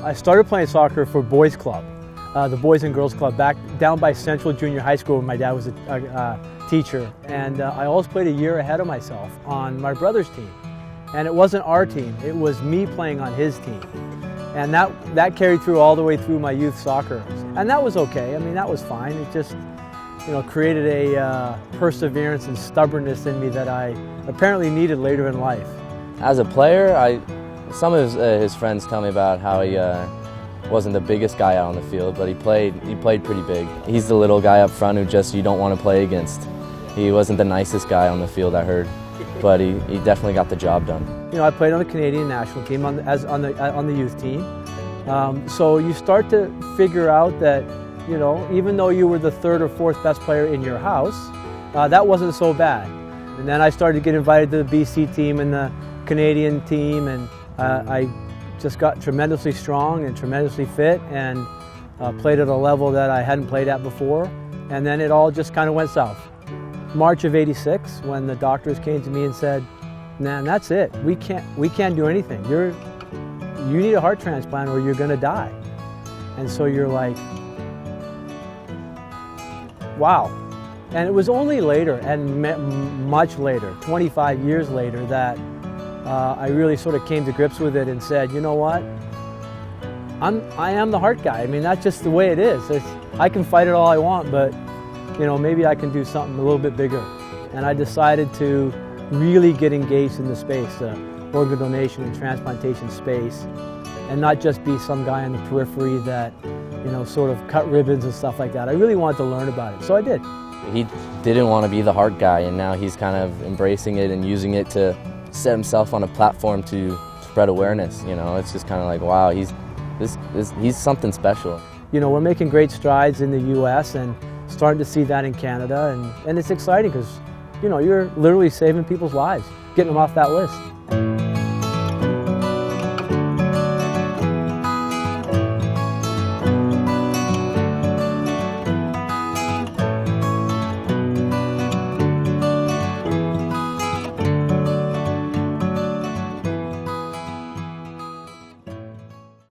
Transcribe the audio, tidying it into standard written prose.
I started playing soccer for boys club, the Boys and Girls Club, back down by Central Junior High School when my dad was a teacher. And I always played a year ahead of myself on my brother's team. And it wasn't our team, it was me playing on his team. And that carried through all the way through my youth soccer. And that was okay, I mean, that was fine. It just, created a perseverance and stubbornness in me that I apparently needed later in life. As a player, some of his friends tell me about how he wasn't the biggest guy out on the field, but he played pretty big. He's the little guy up front who you don't want to play against. He wasn't the nicest guy on the field, I heard, but he definitely got the job done. I played on the Canadian national team on the youth team. So you start to figure out that, even though you were the third or fourth best player in your house, that wasn't so bad. And then I started to get invited to the BC team and the Canadian team, and I just got tremendously strong and tremendously fit and played at a level that I hadn't played at before. And then it all just kind of went south. March of '86, when the doctors came to me and said, "Man, that's it. We can't do anything. You need a heart transplant or you're going to die." And so you're like, wow. And it was only later, and much later, 25 years later, that I really sort of came to grips with it and said, you know what? I am the heart guy. I mean, that's just the way it is. I can fight it all I want, but maybe I can do something a little bit bigger. And I decided to really get engaged in the space, the organ donation and transplantation space, and not just be some guy on the periphery that, sort of cut ribbons and stuff like that. I really wanted to learn about it, so I did. He didn't want to be the heart guy, and now he's kind of embracing it and using it to set himself on a platform to spread awareness. It's just kind of like, wow, he's something special. We're making great strides in the U.S. and starting to see that in Canada, and it's exciting because, you're literally saving people's lives, getting them off that list.